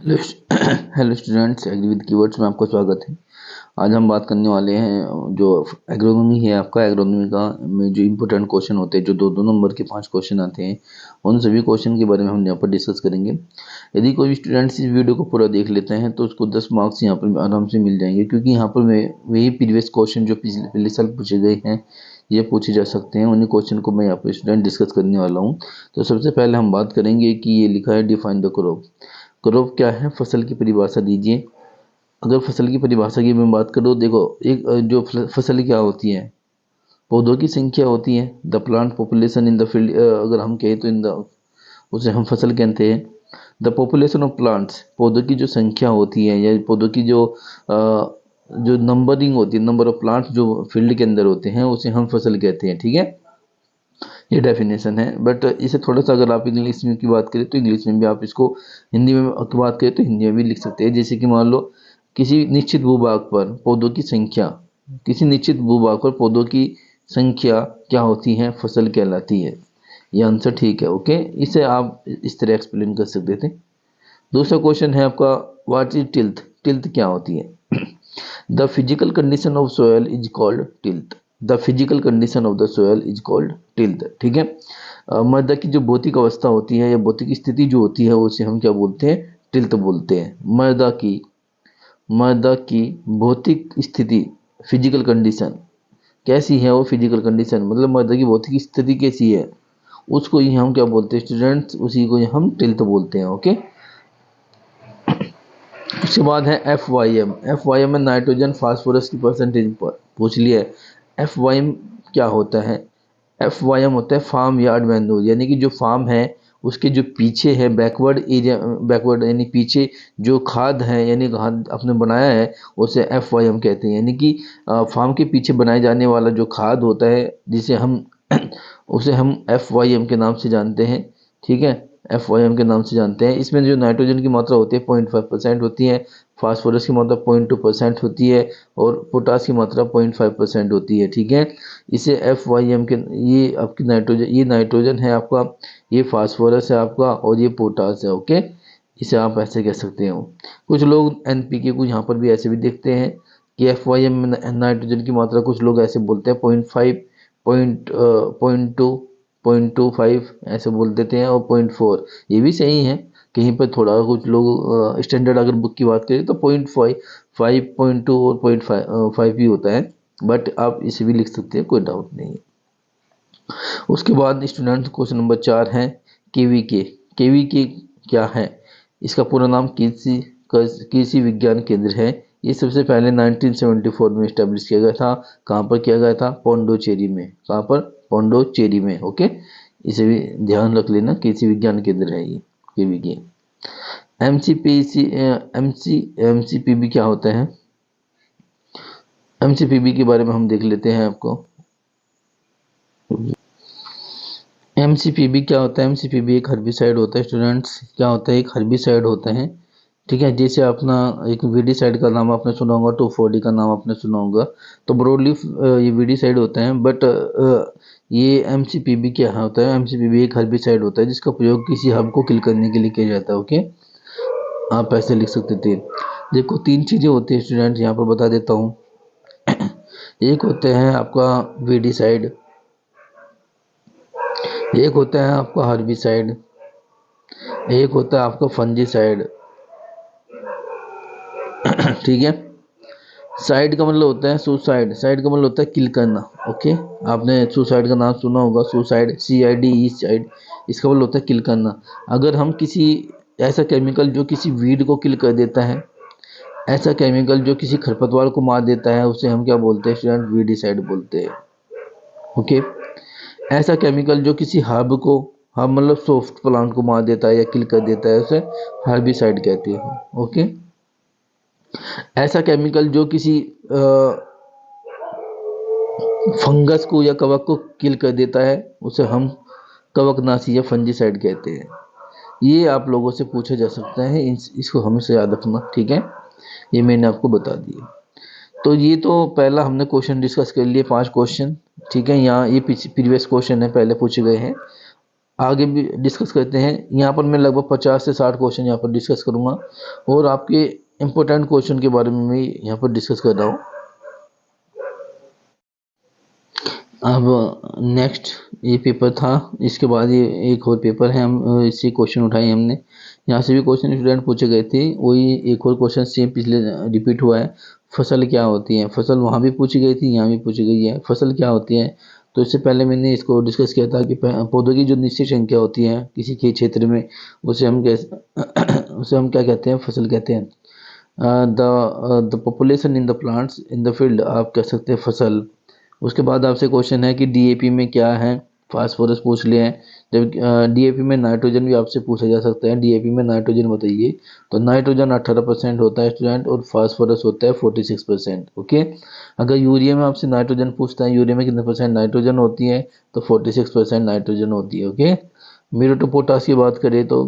Hello hello students, agri with keywords में आपका स्वागत है। आज हम बात करने वाले हैं जो एग्रोनॉमी है आपका। एग्रोनॉमी का में जो इम्पोर्टेंट क्वेश्चन होते हैं, जो दो दो नंबर के 5 क्वेश्चन आते हैं, उन सभी क्वेश्चन के बारे में हम यहाँ पर डिस्कस करेंगे। यदि कोई भी स्टूडेंट्स इस वीडियो को पूरा देख लेते हैं तो उसको 10 मार्क्स यहाँ पर आराम से मिल जाएंगे, क्योंकि यहाँ पर वही प्रीवियस क्वेश्चन जो पिछले साल पूछे गए हैं ये पूछे जा सकते हैं। उन्हीं क्वेश्चन को मैं यहाँ पर स्टूडेंट डिस्कस करने वाला हूँ। तो सबसे पहले हम बात करेंगे कि ये लिखा है डिफाइन द क्रॉप। क्रॉप क्या है, फसल की परिभाषा दीजिए। अगर फसल की परिभाषा की मैं बात करूँ, देखो एक जो फसल क्या होती है, पौधों की संख्या होती है। The plant population in the field, अगर हम कहें तो इन द उसे हम फसल कहते हैं। द पॉपुलेशन ऑफ प्लांट्स, पौधों की जो संख्या होती है या पौधों की जो नंबरिंग होती है, नंबर ऑफ प्लांट्स जो फील्ड के अंदर होते हैं, उसे हम फसल कहते हैं। ठीक है, ये डेफिनेशन है। बट इसे थोड़ा सा अगर आप इंग्लिश में की बात करें तो इंग्लिश में भी आप इसको, हिंदी में की बात करें तो हिंदी में भी लिख सकते हैं। जैसे कि मान लो किसी निश्चित भूभाग पर पौधों की संख्या, किसी निश्चित भूभाग पर पौधों की संख्या क्या होती है, फसल कहलाती है। ये आंसर ठीक है। ओके, इसे आप इस तरह एक्सप्लेन कर सकते थे। दूसरा क्वेश्चन है आपका, व्हाट इज टिल्थ। टिल्थ क्या होती है? The physical condition of soil is called tilth. The physical condition of the soil is called tilth. ठीक है, मृदा की जो भौतिक अवस्था होती है या भौतिक स्थिति जो होती है उसे हम क्या बोलते हैं, टिल्थ बोलते हैं। मृदा की भौतिक स्थिति, फिजिकल कंडीशन कैसी है, वो फिजिकल कंडीशन मतलब मृदा की भौतिक स्थिति कैसी है, उसको ही हम क्या बोलते हैं स्टूडेंट्स, उसी को ही हम टिल्थ बोलते हैं। ओके, उसके बाद है F Y M. F Y M में नाइट्रोजन फास्फोरस की परसेंटेज पूछ लिया है। एफ वाई एम क्या होता है? एफ वाई एम होता है फार्म यार्ड मैन्योर, यानी कि जो फार्म है उसके जो पीछे है बैकवर्ड एरिया, बैकवर्ड यानी पीछे जो खाद है, यानी खाद आपने बनाया है उसे एफ वाई एम कहते हैं। यानी कि फार्म के पीछे बनाए जाने वाला जो खाद होता है जिसे हम उसे हम एफ वाई एम के नाम से जानते हैं। ठीक है, एफ वाई एम के नाम से जानते हैं। इसमें जो नाइट्रोजन की मात्रा होती है 0.5% होती है, फास्फोरस की मात्रा 0.2% होती है और पोटास की मात्रा 0.5% होती है। ठीक है, इसे एफ वाई एम के, ये आपकी नाइट्रोजन है आपका, ये फास्फोरस है आपका और ये पोटास है। ओके, इसे आप ऐसे कह सकते हो। कुछ लोग एन पी के को यहाँ पर भी ऐसे भी देखते हैं कि एफ वाई एम में नाइट्रोजन की मात्रा कुछ लोग ऐसे बोलते हैं 0.5, 0.2, 0.25 ऐसे बोल देते हैं, और 0.4 ये भी सही है। कहीं पर थोड़ा कुछ लोग स्टैंडर्ड अगर बुक की बात करें तो 0.5, 5.2 और 0.5 भी होता है, बट आप इसे भी लिख सकते हैं, कोई डाउट नहीं है। उसके बाद स्टूडेंट क्वेश्चन नंबर 4 है केवीके। केवीके क्या है? इसका पूरा नाम कृषि विज्ञान केंद्र है। ये सबसे पहले 1974 में स्टैब्लिश किया गया था। कहाँ पर किया गया था? पोंडोचेरी में। कहाँ पर? पोंडोचेरी में। ओके, इसे भी ध्यान रख लेना, कृषि विज्ञान केंद्र है ये केवीके। एमसीपीबी क्या होता है? एमसीपीबी के बारे में हम देख लेते हैं आपको। एमसीपीबी क्या होता है? एमसीपीबी एक हर्बिसाइड होता है स्टूडेंट्स। क्या होता है? एक हर्बिसाइड होता है। ठीक है, जैसे अपना एक वीडीसाइड का नाम आपने सुना होगा, 2,4-D का नाम आपने सुना होगा, तो ब्रॉडली ये वीडीसाइड होता है। बट ये एमसीपीबी क्या होता है? एमसीपीबी एक हर्बिसाइड होता है जिसका प्रयोग किसी हब को किल करने के लिए किया जाता है। ओके, आप ऐसे लिख सकते थे। देखो 3 चीज़ें होती हैं स्टूडेंट, यहाँ पर बता देता हूँ। एक होता है आपका वीडीसाइड, एक होता है आपका हर्बिसाइड, एक होता है आपका फंजीसाइड। ठीक है, साइड का मतलब होता है सुसाइड। साइड का मतलब होता है किल करना। ओके, आपने सुसाइड का नाम सुना होगा, सुसाइड, CID, ई साइड, इसका मतलब होता है किल करना। अगर हम किसी ऐसा केमिकल जो किसी वीड को किल कर देता है, ऐसा केमिकल जो किसी खरपतवार को मार देता है, उसे हम क्या बोलते हैं स्टूडेंट? वीडीसाइड बोलते हैं। ओके, ऐसा केमिकल जो किसी हर्ब को, हर्ब मतलब सॉफ्ट प्लांट को मार देता है या किल कर देता है, उसे हर्बिसाइड कहते हैं। ओके, ऐसा केमिकल जो किसी फंगस को या कवक को किल कर देता है, उसे हम कवकनाशी या फंजीसाइड कहते हैं। ये आप लोगों से पूछा जा सकता है, इसको हमेशा याद रखना। ठीक है, ये मैंने आपको बता दिया। तो ये तो पहला हमने क्वेश्चन डिस्कस कर लिए, 5 क्वेश्चन। ठीक है, यहाँ ये प्रीवियस क्वेश्चन है, पहले पूछे गए हैं। आगे भी डिस्कस करते हैं। यहाँ पर मैं लगभग 50 से 60 क्वेश्चन यहाँ पर डिस्कस करूँगा और आपके इम्पोर्टेंट क्वेश्चन के बारे में भी यहाँ पर डिस्कस कर रहा हूँ। अब नेक्स्ट ये पेपर था, इसके बाद ये एक और पेपर है, हम इससे क्वेश्चन उठाए हमने। यहाँ से भी क्वेश्चन स्टूडेंट पूछे गए थे, वही एक और क्वेश्चन सेम पिछले रिपीट हुआ है। फसल क्या होती है, फसल वहाँ भी पूछी गई थी, यहाँ भी पूछी गई है। फसल क्या होती है, तो इससे पहले मैंने इसको डिस्कस किया था कि पौधों की जो निश्चित संख्या होती है किसी के क्षेत्र में, उसे हम उसे हम क्या कहते हैं, फसल कहते हैं। The population in the plants in the field आप कह सकते हैं फसल। उसके बाद आपसे क्वेश्चन है कि डीएपी में क्या है, फास्फोरस पूछ लिए हैं। जब डीएपी में नाइट्रोजन भी आपसे पूछा जा सकता है, डीएपी में नाइट्रोजन बताइए। तो नाइट्रोजन 18% होता है स्टूडेंट और फास्फोरस होता है 46%। ओके, अगर यूरिया में आपसे नाइट्रोजन पूछता है, यूरिया में कितने परसेंट नाइट्रोजन होती है, तो 46% नाइट्रोजन होती है। ओके, म्यूरेट ऑफ पोटाश की बात करें तो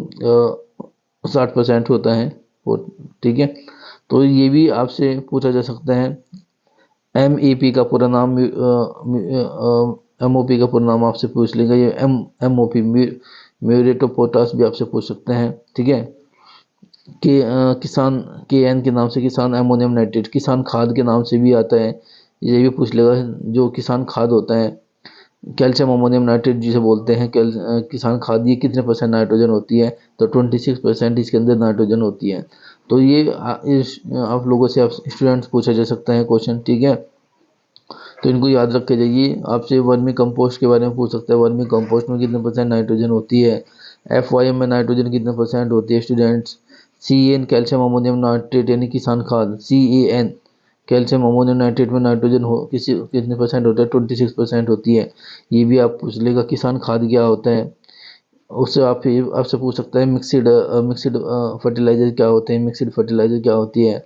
60% होता है। ठीक है, तो ये भी आपसे पूछा जा सकता है। MEP का पूरा नाम, MOP का पूरा नाम आपसे पूछ लेगा। ये MOP म्यूरेट ऑफ पोटाश भी आपसे पूछ सकते हैं। ठीक है, कि किसान KN के नाम से किसान अमोनियम नाइट्रेट किसान खाद के नाम से भी आता है, ये भी पूछ लेगा। जो किसान खाद होता है, कैल्शियम अमोनियम नाइट्रेट जिसे बोलते हैं, किसान खाद, ये कितने परसेंट नाइट्रोजन होती है, तो 26% इसके अंदर नाइट्रोजन होती है। तो ये आप लोगों से आप स्टूडेंट्स पूछा जा सकता है क्वेश्चन। ठीक है, तो इनको याद रख के जाइए। आपसे वर्मी कंपोस्ट के बारे में पूछ सकता है, वर्मी कंपोस्ट में कितने परसेंट नाइट्रोजन होती है, FYM में नाइट्रोजन कितने परसेंट होती है students. CAN calcium ammonium nitrate यानी किसान खाद, CAN कैल्शियम अमोनियम नाइट्रेट में नाइट्रोजन हो कितने परसेंट होता है, 26% होती है। ये भी आप पूछ लेगा। किसान खाद क्या होता है, उससे आपसे पूछ सकता है। मिक्सिड फर्टिलाइजर क्या होते हैं, मिक्सिड फर्टिलाइजर क्या होती है,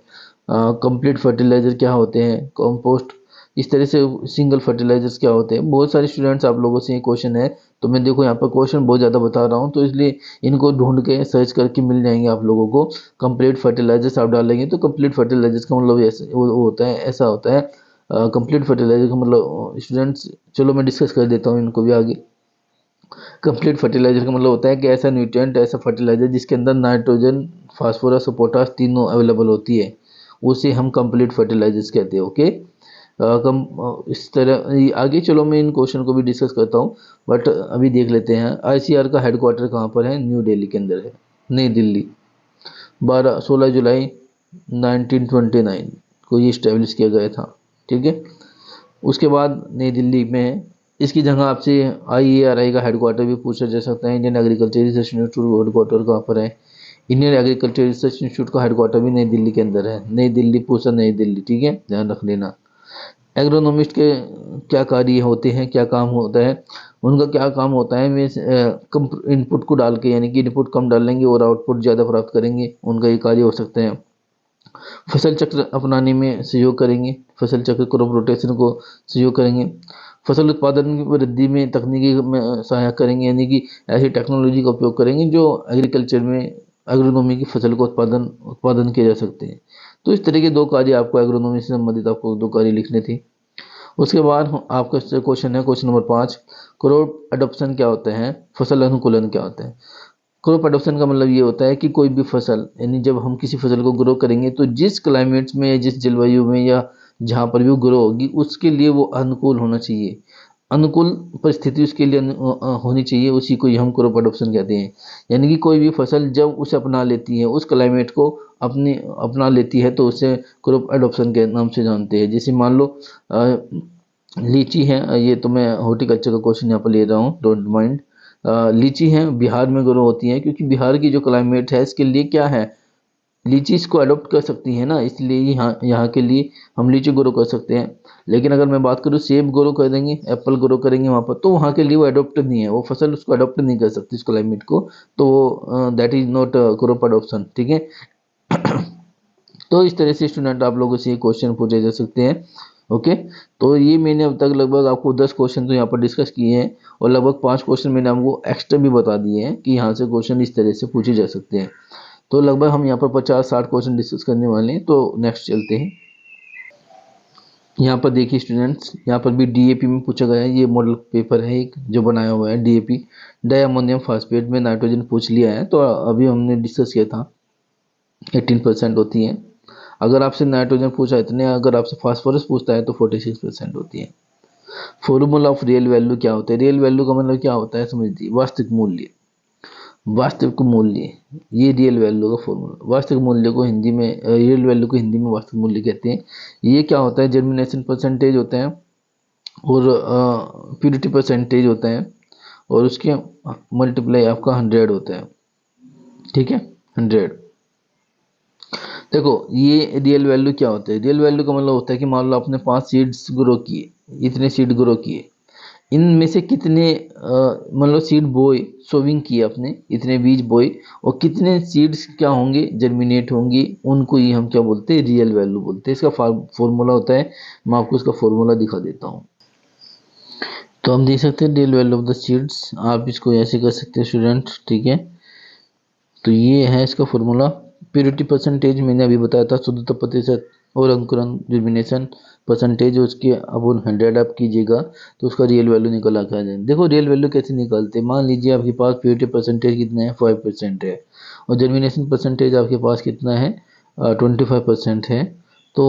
कंप्लीट फर्टिलाइजर क्या होते हैं, कंपोस्ट, इस तरह से सिंगल फर्टिलाइजर्स क्या होते हैं। बहुत सारे स्टूडेंट्स आप लोगों से ये क्वेश्चन है, तो मैं देखो यहाँ पर क्वेश्चन बहुत ज़्यादा बता रहा हूँ, तो इसलिए इनको ढूंढ के सर्च करके मिल जाएंगे आप लोगों को। कंप्लीट फर्टिलाइजर्स आप डालेंगे तो कंप्लीट फर्टिलाइजर्स का मतलब ऐसा वो होता है, ऐसा होता है। कंप्लीट फर्टिलाइजर का मतलब स्टूडेंट्स, चलो मैं डिस्कस कर देता हूँ इनको भी आगे। कंप्लीट फर्टिलाइजर का मतलब होता है कि ऐसा न्यूट्रिएंट, ऐसा फर्टिलाइजर जिसके अंदर नाइट्रोजन, फास्फोरस और पोटाश तीनों अवेलेबल होती है, उसे हम कंप्लीट फर्टिलाइजर्स कहते हैं। ओके, इस तरह आगे चलो मैं इन क्वेश्चन को भी डिस्कस करता हूँ, बट अभी देख लेते हैं। ICAR का हेडक्वार्टर कहाँ पर है, न्यू दिल्ली के अंदर है, नई दिल्ली। 16 जुलाई 1929 को ये इस्टेब्लिश किया गया था। ठीक है, उसके बाद नई दिल्ली में इसकी जगह आपसे IARI का हेडक्वार्टर भी पूछा जा सकता है। Indian agriculture research institute headquarter कहाँ पर है, इंडियन एग्रीकल्चर रिसर्च इंस्टीट्यूट का हेडक्वार्टर भी नई दिल्ली के अंदर है। नई दिल्ली पूछा, नई दिल्ली। ठीक है, ध्यान रख लेना। एग्रोनॉमिस्ट के क्या कार्य होते हैं, क्या काम होता है, उनका क्या काम होता है, वे कम इनपुट को डाल के, यानी कि इनपुट कम डालेंगे और आउटपुट ज़्यादा प्राप्त करेंगे, उनका ये कार्य हो सकते हैं। फसल चक्र अपनाने में सहयोग करेंगे, फसल चक्र क्रॉप रोटेशन को सहयोग करेंगे। फसल उत्पादन की वृद्धि में तकनीकी में सहायक करेंगे, यानी कि ऐसी टेक्नोलॉजी का उपयोग करेंगे जो एग्रीकल्चर में एग्रोनॉमी की फसल को उत्पादन किए जा सकते हैं। तो इस तरह के दो कार्य आपको एग्रोनॉमी से संबंधित आपको दो कार्य लिखने थे। उसके बाद आपका क्वेश्चन है, क्वेश्चन नंबर 5, क्रॉप एडॉप्शन क्या होता है, फसल अनुकूलन क्या होता है। क्रॉप एडॉप्शन का मतलब ये होता है कि कोई भी फसल, यानी जब हम किसी फसल को ग्रो करेंगे तो जिस क्लाइमेट्स में, जिस जलवायु में या जहाँ पर भी वो ग्रो होगी उसके लिए वो अनुकूल होना चाहिए, अनुकूल परिस्थिति उसके लिए होनी चाहिए, उसी को ही हम क्रॉप एडॉप्शन कहते हैं। यानी कि कोई भी फसल जब उसे अपना लेती है, उस क्लाइमेट को अपना लेती है, तो उसे क्रॉप एडॉप्शन के नाम से जानते हैं। जैसे मान लो लीची है, ये तो मैं हॉर्टिकल्चर का क्वेश्चन यहाँ पर ले रहा हूँ, डोंट माइंड। लीची है बिहार में ग्रो होती है, क्योंकि बिहार की जो क्लाइमेट है इसके लिए क्या है, लीची इसको अडोप्ट कर सकती है ना, इसलिए यहाँ यहाँ के लिए हम लीची ग्रो कर सकते हैं। लेकिन अगर मैं बात करूँ सेब ग्रो कर देंगे, एप्पल ग्रो करेंगे वहाँ पर, तो वहाँ के लिए वो अडोप्ट नहीं है, वो फसल उसको अडोप्ट नहीं कर सकती इस क्लाइमेट को, तो that is not crop adoption. ठीक है, तो इस तरह से स्टूडेंट आप लोगों से ये क्वेश्चन पूछे जा सकते हैं। ओके, तो ये मैंने अब तक लगभग आपको 10 क्वेश्चन तो यहाँ पर डिस्कस किए हैं, और लगभग 5 क्वेश्चन मैंने आपको एक्स्ट्रा भी बता दिए हैं कि यहाँ से क्वेश्चन इस तरह से पूछे जा सकते हैं। तो लगभग हम यहाँ पर 50-60 क्वेश्चन डिस्कस करने वाले हैं। तो नेक्स्ट चलते हैं। यहाँ पर देखिए स्टूडेंट्स, यहाँ पर भी डीएपी में पूछा गया है। ये मॉडल पेपर है एक जो बनाया हुआ है डीएपी, डाई अमोनियम फास्फेट में नाइट्रोजन पूछ लिया है। तो अभी हमने डिस्कस किया था 18% होती है। अगर आपसे नाइट्रोजन पूछा इतने, अगर आपसे फास्फोरस पूछता है तो 46% होती है। फॉर्मूला ऑफ रियल वैल्यू क्या होता है? रियल वैल्यू का मतलब क्या होता है समझ लीजिए, वास्तविक मूल्य। वास्तविक मूल्य, ये रियल वैल्यू का फॉर्मूला। वास्तविक मूल्य को हिंदी में रियल वैल्यू को हिंदी में वास्तविक मूल्य कहते हैं। ये क्या होता है? जर्मिनेशन परसेंटेज होते हैं और प्यूरिटी परसेंटेज होता है और उसके मल्टीप्लाई आपका 100 होता है। ठीक है, 100। देखो ये रियल वैल्यू क्या होता है? रियल वैल्यू का मतलब होता है कि मान लो आपने 5 सीड्स ग्रो किए, इतने सीड ग्रो किए, इनमें से कितने मतलब सीड बोए, सोविंग किए आपने, इतने बीज बोए, और कितने सीड्स क्या होंगे, जर्मिनेट होंगे, उनको ही हम क्या बोलते हैं? रियल वैल्यू बोलते हैं। इसका फॉर्मूला होता है, मैं आपको इसका फॉर्मूला दिखा देता हूँ। तो हम देख सकते हैं real value of the seeds, आप इसको ऐसे कर सकते हैं स्टूडेंट। ठीक है, तो ये है इसका फॉर्मूला। प्योरिटी परसेंटेज मैंने अभी बताया था, शुद्धता प्रतिशत, और अंकुरण जर्मिनेशन परसेंटेज उसके अपन 100 आप कीजिएगा तो उसका रियल वैल्यू निकल आ जाए। देखो रियल वैल्यू कैसे निकालते हैं, मान लीजिए आपके पास प्योरिटी परसेंटेज कितना है, 5% है, और जर्मिनेशन परसेंटेज आपके पास कितना है, 25% है। तो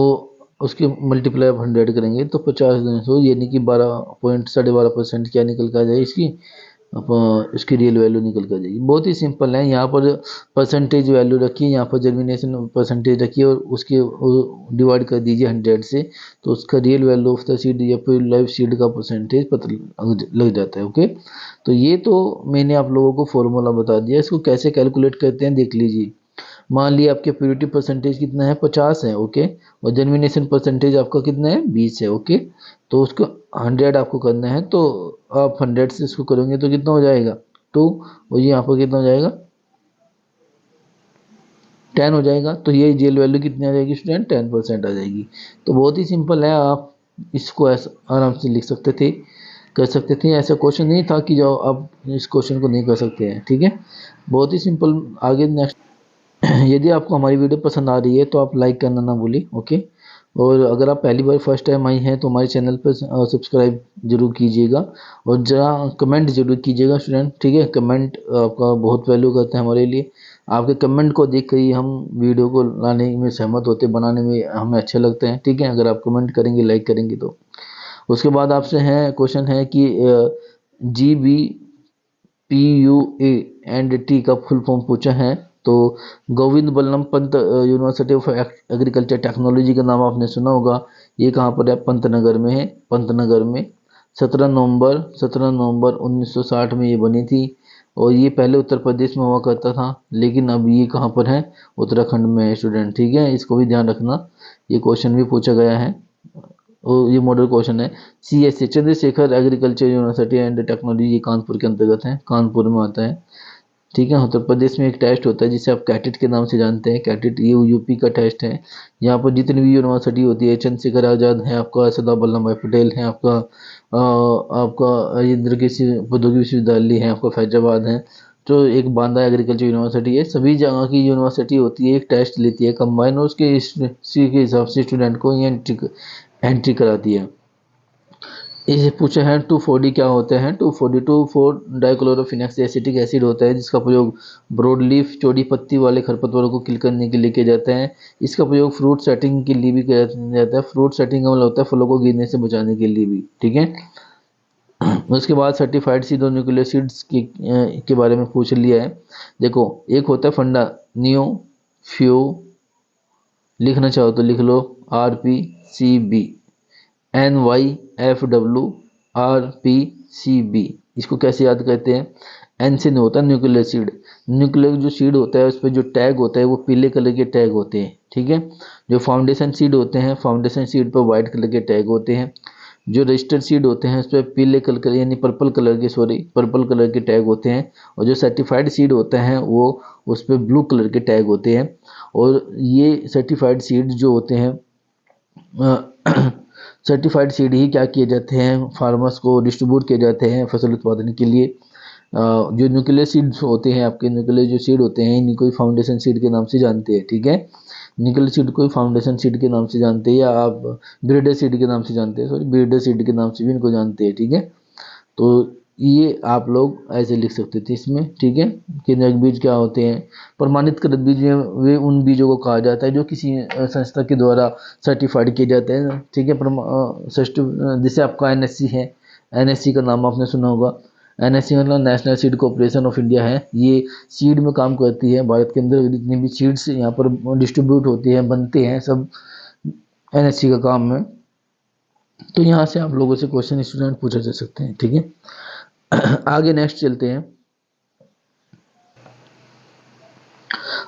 उसके मल्टीप्लाई आप 100 करेंगे तो 50 यानी कि 12.12% क्या निकल कर आ जाए इसकी, अब इसकी रियल वैल्यू निकल कर जाएगी। बहुत ही सिंपल है। यहाँ पर परसेंटेज वैल्यू रखिए, यहाँ पर जर्मिनेशन परसेंटेज रखिए और उसके डिवाइड कर दीजिए 100 से, तो उसका real value of the seed या फिर लाइव सीड का परसेंटेज पता लग जाता है। ओके, तो ये तो मैंने आप लोगों को फॉर्मूला बता दिया। इसको कैसे कैलकुलेट करते हैं देख लीजिए। मान लिया आपके प्योरिटी परसेंटेज कितना है, 50 है। ओके, और जर्मिनेशन परसेंटेज आपका कितना है, 20 है। ओके, तो उसको 100 आपको करना है, तो आप 100 से इसको करोगे तो कितना हो जाएगा, 2, और ये यहाँ पर कितना हो जाएगा, 10 हो जाएगा। तो ये रियल वैल्यू कितनी आ जाएगी स्टूडेंट, 10% आ जाएगी। तो बहुत ही सिंपल है, आप इसको ऐसा आराम से लिख सकते थे, कर सकते थे। ऐसा क्वेश्चन नहीं था कि जो आप इस क्वेश्चन को नहीं कर सकते हैं। ठीक है, बहुत ही सिंपल। आगे नेक्स्ट, यदि आपको हमारी वीडियो पसंद आ रही है तो आप लाइक करना ना भूलें। ओके, और अगर आप पहली बार फर्स्ट टाइम आई हैं तो हमारे चैनल पर सब्सक्राइब जरूर कीजिएगा और जरा कमेंट जरूर कीजिएगा स्टूडेंट। ठीक है, कमेंट आपका बहुत वैल्यू करता है हमारे लिए। आपके कमेंट को देख कर ही हम वीडियो को लाने में सहमत होते, बनाने में हमें अच्छे लगते हैं। ठीक है, अगर आप कमेंट करेंगे, लाइक करेंगे तो। उसके बाद आपसे है क्वेश्चन है कि GBPUA एंड टी का फुल फॉर्म पूछा है। तो Govind Ballabh Pant university of agriculture technology का नाम आपने सुना होगा। ये कहाँ पर है, पंतनगर में है। पंतनगर में 17 नवंबर 1960 में ये बनी थी, और ये पहले उत्तर प्रदेश में हुआ करता था, लेकिन अब ये कहाँ पर है, उत्तराखंड में है स्टूडेंट। ठीक है, इसको भी ध्यान रखना, ये क्वेश्चन भी पूछा गया है और ये मॉडल क्वेश्चन है। CSA Chandrashekhar agriculture university and technology, ये कानपुर के अंतर्गत है, कानपुर में आता है। ठीक है, उत्तर प्रदेश में एक टेस्ट होता है जिसे आप कैटेट के नाम से जानते हैं। कैटेट ये यूपी का टेस्ट है। यहाँ पर जितनी भी यूनिवर्सिटी होती है, चंद्रशेखर आजाद है आपका, सरदार वल्लभ भाई पटेल है आपका, आपका इंद्र कृषि प्रौद्योगिकी विश्वविद्यालय है आपका, फैजाबाद है, जो एक बांदा एग्रीकल्चर यूनिवर्सिटी है। सभी जगह की यूनिवर्सिटी होती है, एक टेस्ट लेती है कंबाइन, और उसके इसी के हिसाब से स्टूडेंट को ये एंट्री कराती है। इसे पूछा है 2,4-D क्या होता है। 2,4-D डाइक्लोरोफिनेक्स एसिटिक एसिड होता है, जिसका प्रयोग ब्रॉड लीफ चौड़ी पत्ती वाले खरपतवारों को किल करने के लिए किया जाता है। इसका प्रयोग फ्रूट सेटिंग के लिए भी किया जाता है। फ्रूट सेटिंग का मतलब होता है फलों को गिरने से बचाने के लिए भी। ठीक है, उसके बाद सर्टिफाइड सीड और न्यूक्लियोसिड्स के बारे में पूछ लिया है। देखो, एक होता है फंडा नियो फ्यू, लिखना चाहो तो लिख लो, RPCB, NYFWRPCB। इसको कैसे याद करते हैं, एन से नहीं होता न्यूक्लियर सीड। न्यूक्लियर जो सीड होता है उस पर जो टैग होता है वो पीले कलर के टैग होते हैं। ठीक है, जो फाउंडेशन सीड होते हैं, फाउंडेशन सीड पर वाइट कलर के टैग होते हैं। जो रजिस्टर्ड सीड होते हैं उस पर पीले कलर यानी पर्पल कलर के टैग होते हैं। और जो सर्टिफाइड सीड होते हैं वो उस पर ब्लू कलर के टैग होते हैं। और ये सर्टिफाइड सीड जो होते हैं, सर्टिफाइड सीड ही क्या किए जाते हैं, फार्मर्स को डिस्ट्रीब्यूट किए जाते हैं फसल उत्पादन के लिए। जो न्यूक्लियर सीड्स होते हैं आपके, न्यूक्लियर जो सीड होते हैं, इन्हीं को फाउंडेशन सीड के नाम से जानते हैं। ठीक है, न्यूक्लियर सीड को फाउंडेशन सीड के नाम से जानते हैं, या आप ब्रीडर सीड के नाम से जानते हैं, सॉरी ब्रीडर सीड के नाम से भी इनको जानते हैं, ठीक है। तो ये आप लोग ऐसे लिख सकते थे इसमें, ठीक है। केंद्रक बीज क्या होते हैं? प्रमाणित कृत बीज वे उन बीजों को कहा जाता है जो किसी संस्था के द्वारा सर्टिफाइड किए जाते हैं, ठीक है। जैसे आपका एनएससी है, एनएससी का नाम आपने सुना होगा। एनएससी मतलब national seed corporation of India है। ये सीड में काम करती है। भारत के अंदर जितनी भी सीड्स यहाँ पर डिस्ट्रीब्यूट होती है, बनते हैं, सब एनएससी का काम है। तो यहाँ से आप लोगों से क्वेश्चन स्टूडेंट पूछा जा सकते हैं, ठीक है। आगे नेक्स्ट चलते हैं।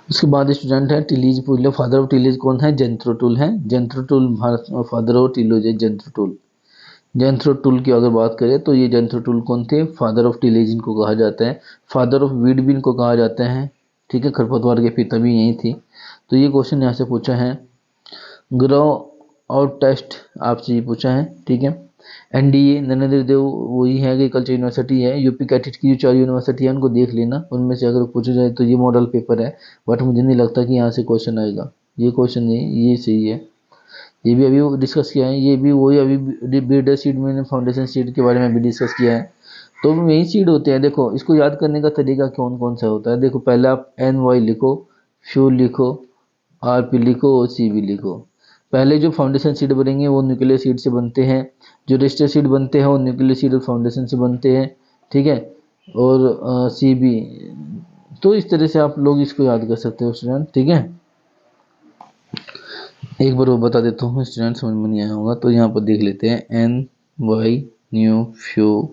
उसके बाद स्टूडेंट है टिलीज पूछ लो। फादर ऑफ टिलीज कौन है? जेंथ्रोटूल है। जेंथ्रोटूल भारत फादर ऑफ टिलीज है जेंथ्रोटूल। जेंथ्रोटूल की अगर बात करें तो ये जेंथ्रोटूल कौन थे? फादर ऑफ टिलीज इनको कहा जाता है। फादर ऑफ वीड भी इनको कहा जाता है, ठीक है। खरपतवार के पिता भी यही थी। तो ये क्वेश्चन यहाँ से पूछा है। ग्रो आउट टेस्ट आपसे ये पूछा है, ठीक है। एनडीए नरेंद्र देव वही है, एग्रीकल्चर यूनिवर्सिटी है। यूपी कैटेट की जो 4 यूनिवर्सिटी है उनको देख लेना, उनमें से अगर पूछा जाए तो ये मॉडल पेपर है, बट मुझे नहीं लगता कि यहाँ से क्वेश्चन आएगा। ये क्वेश्चन नहीं, ये सही है। ये भी अभी डिस्कस किया है, ये भी वही अभी ब्रीडर सीड मैंने फाउंडेशन सीड के बारे में भी डिस्कस किया है। तो यही सीड होते हैं। देखो इसको याद करने का तरीका कौन कौन सा होता है। देखो पहले आप NY लिखो, फ्यूल लिखो, RP लिखो और CV लिखो। पहले जो फाउंडेशन सीड बनेंगे वो न्यूक्लियर सीड से बनते हैं, जो रजिस्टर सीड बनते हैं वो न्यूक्लियर सीड और फाउंडेशन से बनते हैं, ठीक है। और CV, तो इस तरह से आप लोग इसको याद कर सकते हो स्टूडेंट, ठीक है। एक बार वो बता देता हूँ स्टूडेंट, समझ में नहीं आया होगा तो यहाँ पर देख लेते हैं। NY new few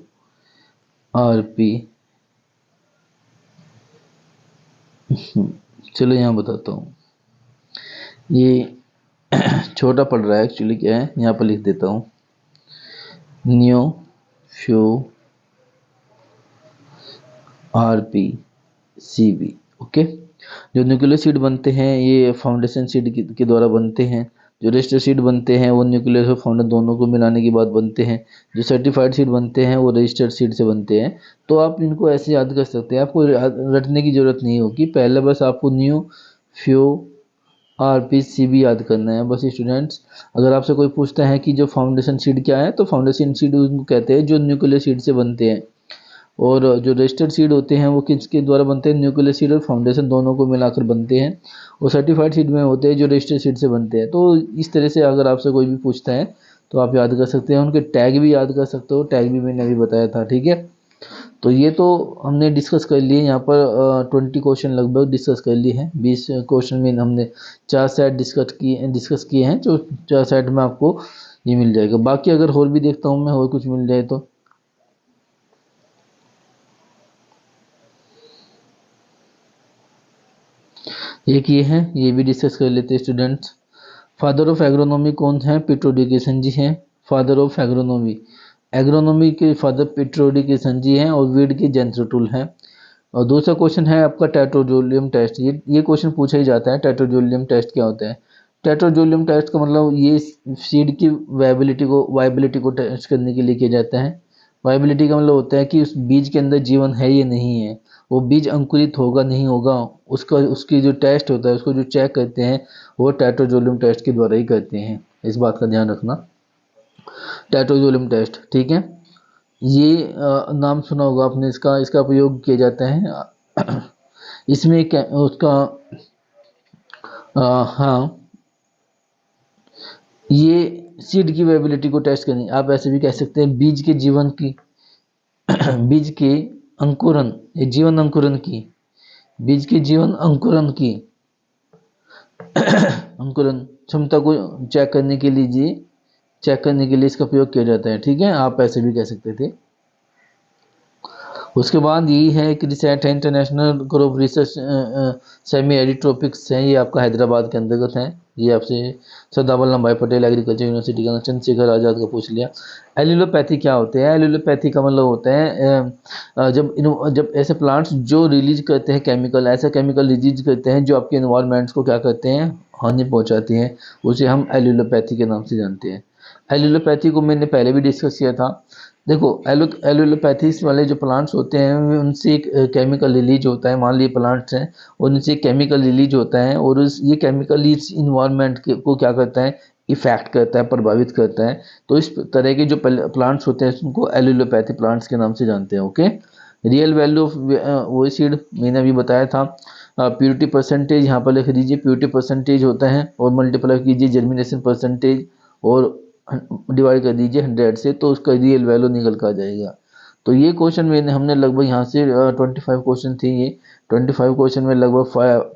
RP। चलो यहाँ बताता हूँ। ये छोटा पड़ रहा है एक्चुअली, क्या है यहाँ पर लिख देता हूँ। New few RP CV, okay. जो न्यूक्लियर सीड बनते हैं ये फाउंडेशन सीड के द्वारा बनते हैं। जो रजिस्टर सीड बनते हैं वो न्यूक्लियर और फाउंडर दोनों को मिलाने के बाद बनते हैं। जो सर्टिफाइड सीड बनते हैं वो रजिस्टर्ड सीड से बनते हैं। तो आप इनको ऐसे याद कर सकते हैं, आपको रटने की जरूरत नहीं होगी। पहले बस आपको न्यू फ्यू RP CV याद करना है बस स्टूडेंट्स। अगर आपसे कोई पूछता है कि जो फाउंडेशन सीड क्या है, तो फाउंडेशन सीड उनको कहते हैं जो न्यूक्लियर सीड से बनते हैं। और जो रजिस्टर्ड सीड होते हैं वो किसके द्वारा बनते हैं? न्यूक्लियर सीड और फाउंडेशन दोनों को मिलाकर बनते हैं। और सर्टिफाइड सीड में होते हैं जो रजिस्टर्ड सीड से बनते हैं। तो इस तरह से अगर आपसे कोई भी पूछता है तो आप याद कर सकते हैं। उनके टैग भी याद कर सकते हो, टैग भी मैंने अभी बताया था, ठीक है। तो ये तो हमने डिस्कस कर लिए यहाँ पर 20 क्वेश्चन लगभग डिस्कस कर लिए हैं। 20 क्वेश्चन में हमने 4 सेट डिस्कस किए हैं। जो 4 सेट में आपको ये मिल जाएगा। बाकी अगर और भी देखता हूँ मैं, और कुछ मिल जाए तो। एक ये है, ये भी डिस्कस कर लेते हैं स्टूडेंट्स। फादर ऑफ एग्रोनॉमी कौन है? पिट्रो डी किशन जी हैं, फादर ऑफ एग्रोनॉमी। एग्रोनॉमी के फादर पिट्रो डी किशन जी हैं और वीड के जेंथ्रोटूल हैं। और दूसरा क्वेश्चन है आपका टेट्रोजोलियम टेस्ट। ये क्वेश्चन पूछा ही जाता है, टेट्रोजोलियम टेस्ट क्या होता है। टेट्रोजोलियम टेस्ट का मतलब ये सीड की वायबिलिटी को टेस्ट करने के लिए किया जाता है। वायबिलिटी का मतलब होता है कि उस बीज के अंदर जीवन है या नहीं है, वो बीज अंकुरित होगा नहीं होगा, उसका उसकी जो टेस्ट होता है उसको जो चेक करते हैं वो टेट्रोजोलियम टेस्ट के द्वारा ही करते हैं। इस बात का ध्यान रखना, टेट्रोजोलियम टेस्ट, ठीक है। ये नाम सुना होगा आपने इसका। इसका प्रयोग किया जाता है इसमें उसका हाँ, ये सीड की वेबिलिटी को टेस्ट करनी। आप ऐसे भी कह सकते हैं बीज के जीवन की बीज के अंकुरन, ये जीवन अंकुरन की, बीज के जीवन अंकुरन की अंकुरन क्षमता को चेक करने के लिए इसका प्रयोग किया जाता है, ठीक है। आप ऐसे भी कह सकते थे। उसके बाद यही है कि रिसेट है इंटरनेशनल ग्रुप रिसर्च सेमी एडिट्रोपिक्स है। ये आपका हैदराबाद के अंतर्गत है। ये आपसे सरदार वल्लभ भाई पटेल एग्रीकल्चर यूनिवर्सिटी का चंद्रशेखर आजाद का पूछ लिया। एल्यूलोपैथी क्या होते हैं? एल्यूलोपैथी का मतलब होता है जब ऐसे प्लांट्स जो रिलीज करते हैं केमिकल, ऐसा केमिकल रिलीज करते हैं जो आपके इन्वायरमेंट्स को क्या करते हैं? हानि पहुंचाती हैं, उसे हम एल्यूलोपैथी के नाम से जानते हैं। एल्यूलोपैथी को मैंने पहले भी डिस्कस किया था। देखो एलोपैथीज वाले जो प्लांट्स होते हैं उनसे एक केमिकल रिलीज होता है, मान लीजिए प्लांट्स हैं और उनसे केमिकल रिलीज होता है और ये केमिकल इस इन्वायरमेंट को क्या करता है, इफेक्ट करता है, प्रभावित करता है। तो इस तरह के जो प्लांट्स होते हैं उनको एलोपैथी प्लांट्स के नाम से जानते हैं। ओके, रियल वैल्यू ऑफ ओएसिड मैंने अभी बताया था। प्योरिटी परसेंटेज यहाँ पर लिख दीजिए, प्योरिटी परसेंटेज होता है और मल्टीप्लाई कीजिए जर्मिनेशन परसेंटेज और डिवाइड कर दीजिए 100 से, तो उसका रियल वैल्यू निकल कर आ जाएगा। तो ये क्वेश्चन में हमने लगभग यहाँ से 25 क्वेश्चन थे ये 25 क्वेश्चन में लगभग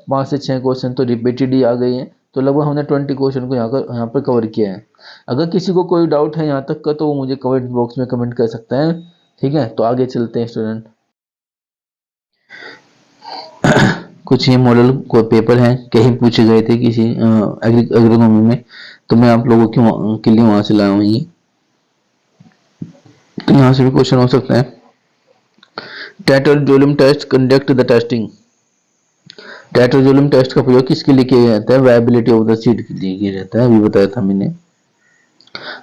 5 से 6 क्वेश्चन तो रिपीटेड ही आ गए हैं। तो लगभग हमने 20 क्वेश्चन को यहाँ पर कवर किया है। अगर किसी को कोई डाउट है यहाँ तक का तो वो मुझे कमेंट बॉक्स में कमेंट कर सकता है। ठीक है, तो आगे चलते हैं स्टूडेंट। कुछ ये मॉडल को पेपर हैं, कहीं पूछे गए थे किसी एग्रोनॉमी में, तो मैं आप लोगों के लिए वहां से लाया हूँ ये। तो यहाँ से भी क्वेश्चन हो सकता है। Tetrazolium test conduct the testing. Tetrazolium test का प्रयोग किसके लिए किया जाता है, वायबिलिटी ऑफ द सीड के लिए किया जाता है, अभी बताया था मैंने।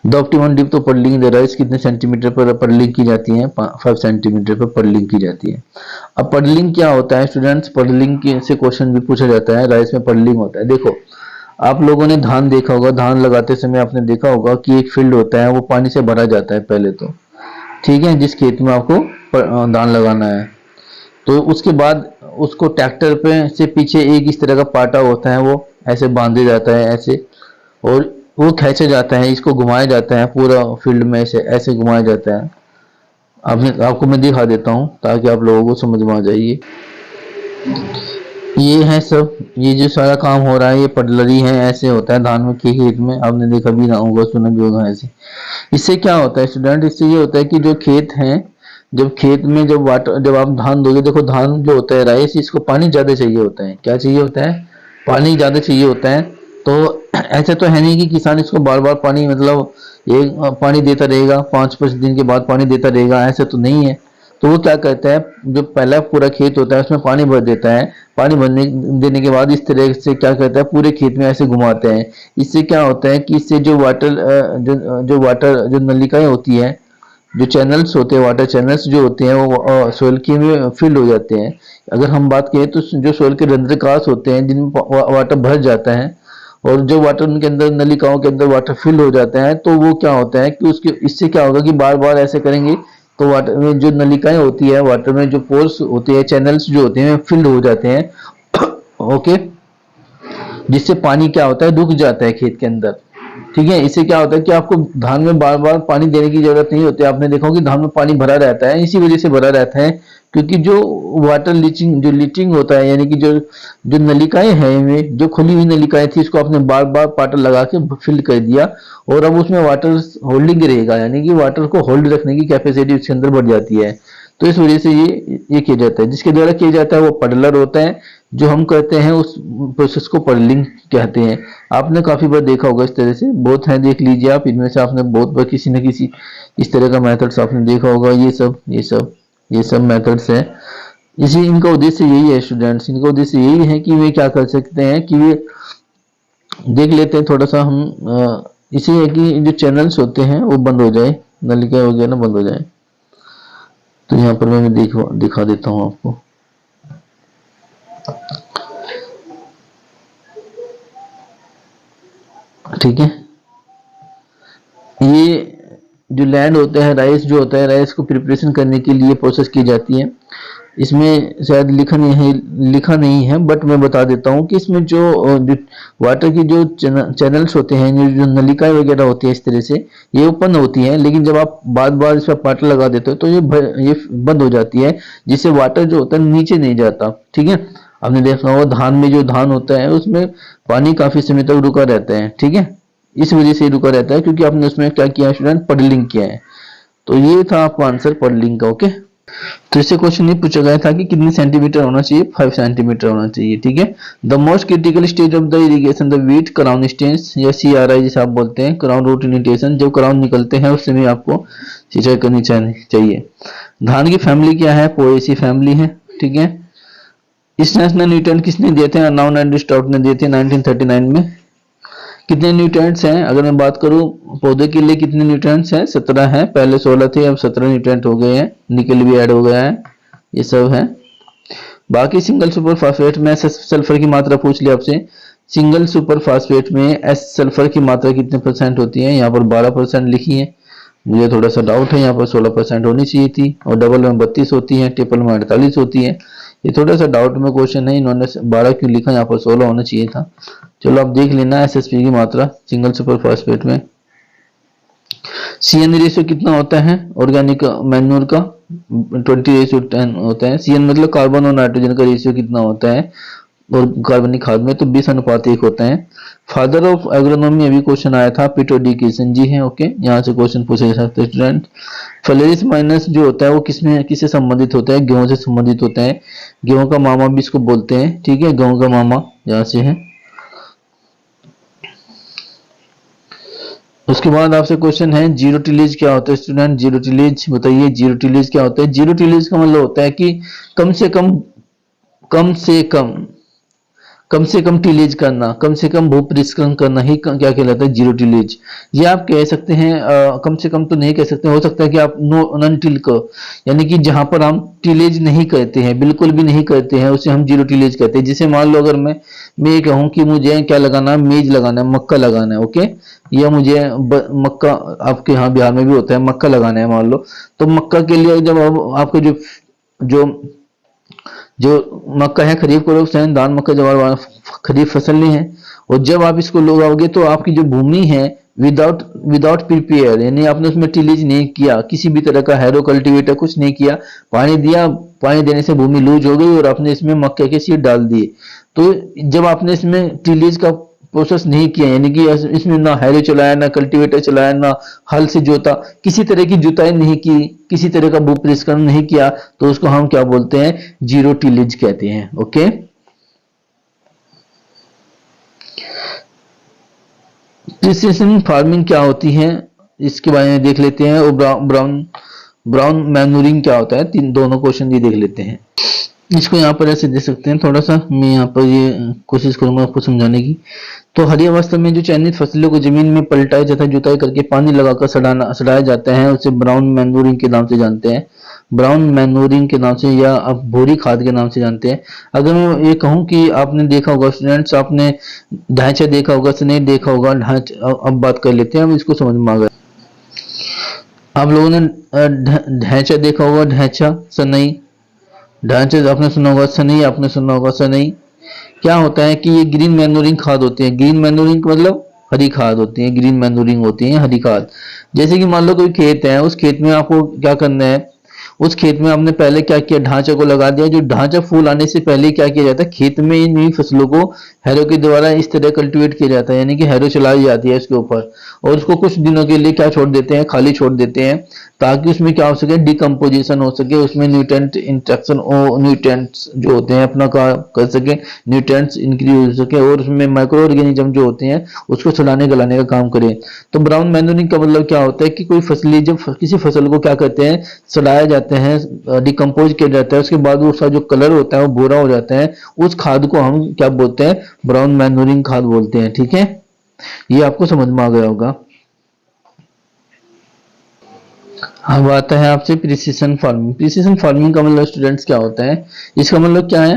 The optimum depth of puddling in the rice कितने सेंटीमीटर पर पडलिंग की जाती है, 5 सेंटीमीटर पर पडलिंग की जाती है। अब पडलिंग क्या होता है स्टूडेंट्स, पडलिंग से क्वेश्चन भी पूछा जाता है, राइस में पडलिंग होता है। देखो आप लोगों ने धान देखा होगा, धान लगाते समय आपने देखा होगा कि एक फील्ड होता है वो पानी से भरा जाता है पहले तो, ठीक है, जिस खेत में आपको धान लगाना है। तो उसके बाद उसको ट्रैक्टर पे से पीछे एक इस तरह का पाटा होता है, वो ऐसे बांधे जाता है ऐसे, और वो खींचा जाता है, इसको घुमाया जाता है पूरा फील्ड में, ऐसे ऐसे घुमाया जाता है। आपको मैं दिखा देता हूँ ताकि आप लोगों को समझ में आ जाइए। ये है सब, ये जो सारा काम हो रहा है ये पडलरी है, ऐसे होता है धान में खेत में, आपने देखा भी ना होगा, सुना भी होगा ऐसे। इससे क्या होता है स्टूडेंट, इससे ये होता है कि जो खेत है, जब खेत में जब आप धान दोगे, देखो धान जो होता है राइस, इसको पानी ज्यादा चाहिए होता है। क्या चाहिए होता है, पानी ज्यादा चाहिए होता है। तो ऐसे तो है नहीं कि किसान इसको बार बार पानी, मतलब एक पानी देता रहेगा, 5-5 दिन के बाद पानी देता रहेगा, ऐसे तो नहीं है। तो वो क्या करता है, जो पहला पूरा खेत होता है उसमें पानी भर देता है, पानी भरने देने के बाद इस तरह से क्या करता है, पूरे खेत में ऐसे घुमाते हैं। इससे क्या होता है कि इससे जो वाटर जो नलिकाएं होती है, जो चैनल्स होते हैं, वाटर चैनल्स जो होते हैं वो सोइल के में फिल हो जाते हैं। अगर हम बात करें तो जो सोइल के रंध्रकाश होते हैं जिनमें वाटर भर जाता है, और जो वाटर उनके अंदर नलिकाओं के अंदर वाटर फिल हो जाता है, तो वो क्या होता है कि उसके इससे क्या होगा कि बार बार ऐसे करेंगे तो वाटर में जो नलिकाएं होती है, वाटर में जो पोर्स होते हैं, चैनल्स जो होते हैं फिल्ड हो जाते हैं। ओके, जिससे पानी क्या होता है, रुक जाता है खेत के अंदर। ठीक है, इससे क्या होता है कि आपको धान में बार बार पानी देने की जरूरत नहीं होती। आपने देखा होगा कि धान में पानी भरा रहता है, इसी वजह से भरा रहता है क्योंकि जो वाटर लीचिंग होता है, यानी कि जो जो नलिकाएं हैं इनमें, जो खुली हुई नलिकाएं थी, इसको आपने बार बार पाटर लगा के फिल कर दिया, और अब उसमें वाटर होल्डिंग रहेगा, यानी कि वाटर को होल्ड रखने की कैपेसिटी उसके अंदर बढ़ जाती है। तो इस वजह से ये किया जाता है, जिसके द्वारा किया जाता है वो पडलर होता है। जो हम करते हैं उस प्रोसेस को पडलिंग कहते हैं। आपने काफी बार देखा होगा इस तरह से, बहुत है, देख लीजिए आप, इनमें से आपने बहुत बार किसी न किसी इस तरह का मेथड्स आपने देखा होगा। ये सब मेथड्स है। इसी इनका उद्देश्य यही है स्टूडेंट्स, इनका उद्देश्य यही है कि वे क्या कर सकते हैं कि वे देख लेते हैं थोड़ा सा हम, इसी है कि जो चैनल्स होते हैं वो बंद हो जाए, नलिका वगैरह ना बंद हो जाए। तो यहाँ पर मैं दिखा देता हूँ आपको। ठीक है, ये जो लैंड होता है, राइस जो होता है, राइस को प्रिपरेशन करने के लिए प्रोसेस की जाती है। इसमें शायद लिखा नहीं है बट मैं बता देता हूँ कि इसमें जो वाटर की जो चैनल्स होते हैं, जो नलिकाएं वगैरह होती है, इस तरह से ये ओपन होती हैं, लेकिन जब आप बार बार इस पर पाटर लगा देते हो तो ये बंद हो जाती है, जिससे वाटर जो होता है नीचे नहीं जाता। ठीक है, आपने देखा होगा धान में जो धान होता है उसमें पानी काफी समय तक रुका रहता है। ठीक है, इस वजह से रुका रहता है क्योंकि आपने उसमें क्या किया स्टूडेंट, पडलिंग किया है। तो ये था आपका आंसर पडलिंग का। ओके, तो इससे क्वेश्चन ये पूछा गया था कि कितने सेंटीमीटर होना चाहिए, 5 सेंटीमीटर होना चाहिए। ठीक है, the most critical stage of the irrigation, the wheat crown stage या CRI जिसे आप बोलते हैं, क्राउन रूट इनिटेशन, जब क्राउन निकलते हैं उस समय आपको सिंचाई करनी चाहिए। धान की फैमिली क्या है, पोएसी फैमिली है। ठीक है, इंटरनेशनल न्यूट्रिएंट किसने दिए थे, अनाउन एंड स्टॉक ने दिए थे 1939 में। कितने न्यूट्रिएंट्स हैं, अगर मैं बात करूं पौधे के लिए कितने न्यूट्रिएंट्स हैं, 17 हैं, पहले 16 थे, अब 17 न्यूट्रिएंट हो गए हैं, निकल भी ऐड हो गया है, ये सब है। बाकी सिंगल सुपर फास्फेट में सल्फर की मात्रा पूछ लिया आपसे, सिंगल सुपर फास्फेट में एस सल्फर की मात्रा कितने परसेंट होती है, यहाँ पर 12% लिखी है, मुझे थोड़ा सा डाउट है, यहाँ पर 16% होनी चाहिए थी, और डबल में 32 होती है, ट्रिपल में 48 होती है, ये थोड़ा सा डाउट में क्वेश्चन है, इन्होंने 12 क्यों लिखा, यहाँ पर 16 होना चाहिए था। चलो आप देख लेना एसएसपी की मात्रा सिंगल सुपर फास्फेट में। सीएन रेशियो कितना होता है ऑर्गेनिक मैन्योर का, 20:10 होता है। सीएन मतलब कार्बन और नाइट्रोजन का रेशियो कितना होता है और कार्बनिक खाद में, तो 20:1 होता है। फादर ऑफ एग्रोनॉमी अभी क्वेश्चन आया था, पीटर डी किसन जी हैं, ओके, यहाँ से क्वेश्चन पूछे जा सकते हैं स्टूडेंट। फ्लेरिस माइनस जो होता है वो किससे संबंधित होता है, गेहूं से संबंधित होता है, गेहूं का मामा भी इसको बोलते हैं, ठीक है, गेहूं का मामा यहाँ से है। उसके बाद आपसे क्वेश्चन है जीरो टिलेज क्या होता है स्टूडेंट, जीरो टिलेज बताइए, जीरो टिलेज क्या होता है। जीरो टिलेज का मतलब होता है कि कम से कम कम से कम टिलेज करना, कम से कम भू परिष्करण करना ही क्या कहलाता है, जीरो टिलेज। ये आप कह सकते हैं कम से कम तो नहीं कह सकते, हो सकता है कि आप नॉन टिल को, यानी कि जहां पर हम टिलेज नहीं करते हैं, बिल्कुल भी नहीं करते हैं, उसे हम जीरो टिलेज कहते हैं। जैसे मान लो अगर मैं ये कहूं कि मुझे क्या लगाना है, मेज लगाना है, मक्का लगाना है, ओके, या मुझे मक्का, आपके यहाँ बिहार में भी होता है, मक्का लगाना है मान लो, तो मक्का के लिए जब आपके जो जो मक्का है खरीफ को दान मक्का जब खरीफ फसल नहीं है, और जब आप इसको लगाओगे तो आपकी जो भूमि है विदाउट प्रिपेयर, यानी आपने उसमें टिलेज नहीं किया, किसी भी तरह का हैरो कल्टीवेटर कुछ नहीं किया, पानी दिया, पानी देने से भूमि लूज हो गई और आपने इसमें मक्के के सीड डाल दिए, तो जब आपने इसमें टिलेज का प्रोसेस नहीं किया, यानी कि इसमें ना हैरो चलाया, ना कल्टीवेटर चलाया, ना हल से जोता, किसी तरह की जुताई नहीं की, किसी तरह का भू परिष्करण नहीं किया, तो उसको हम क्या बोलते हैं, जीरो टिलेज कहते हैं, ओके। प्रिसिशन फार्मिंग क्या होती है, इसके बारे में देख लेते हैं, और ब्राउन मैन्यूरिंग क्या होता है, दोनों क्वेश्चन ये देख लेते हैं। इसको यहाँ पर ऐसे दे सकते हैं, थोड़ा सा मैं यहाँ पर ये कोशिश करूंगा आपको समझाने की। तो हरी अवस्था में जो चयनित फसलों को जमीन में पलटाई तथा जुताई करके पानी लगाकर सड़ाया जाता है, उसे ब्राउन मैन्यूरिंग के नाम से जानते हैं, ब्राउन मैन्यूरिंग के नाम से, या आप भूरी खाद के नाम से जानते हैं। अगर मैं ये कहूँ कि आपने देखा होगा स्टूडेंट्स, आपने ढांचा देखा होगा, स्नेह देखा होगा, ढांचा, अब बात कर लेते हैं, अब इसको समझ में आ गया। आप लोगों ने ढांचा देखा होगा, ढांचा, सनई, ढांचे आपने सुना होगा, सनई आपने सुना होगा, सनई क्या होता है कि ये ग्रीन मैन्योरिंग खाद होती है, ग्रीन मैन्योरिंग मतलब हरी खाद होती है, ग्रीन मैन्योरिंग होती है हरी खाद। जैसे कि मान लो कोई खेत है, उस खेत में आपको क्या करना है, उस खेत में आपने पहले क्या किया, ढांचे को लगा दिया, जो ढांचा फूल आने से पहले क्या किया जाता है, खेत में इन नई फसलों को हैरो के द्वारा इस तरह कल्टीवेट किया जाता है, यानी कि हैरो चलाई जाती है इसके ऊपर, और उसको कुछ दिनों के लिए क्या छोड़ देते हैं, खाली छोड़ देते हैं, ताकि उसमें क्या हो सके, डिकम्पोजिशन हो सके, उसमें न्यूट्रेंट इंट्रैक्शन और न्यूट्रेंट्स जो होते हैं अपना कर सके, न्यूट्रेंट्स इंक्रीज हो सके, और उसमें माइक्रो ऑर्गेनिज्म जो होते हैं उसको छुड़ाने गलाने का काम करें। तो ब्राउन मैन्योरिंग का मतलब क्या होता है कि कोई फसली, जब किसी फसल को क्या करते हैं, सड़ाया जाते हैं, डिकम्पोज किया जाता है, उसके बाद उसका जो कलर होता है वो भूरा हो जाता है, उस खाद को हम क्या बोलते हैं, ब्राउन मैन्योरिंग खाद बोलते हैं, ठीक है, ये आपको समझ में आ गया होगा। अब आता है आपसे प्रिसिशन फार्मिंग। प्रिसिशन फार्मिंग का मतलब स्टूडेंट्स क्या होता है, इसका मतलब क्या है,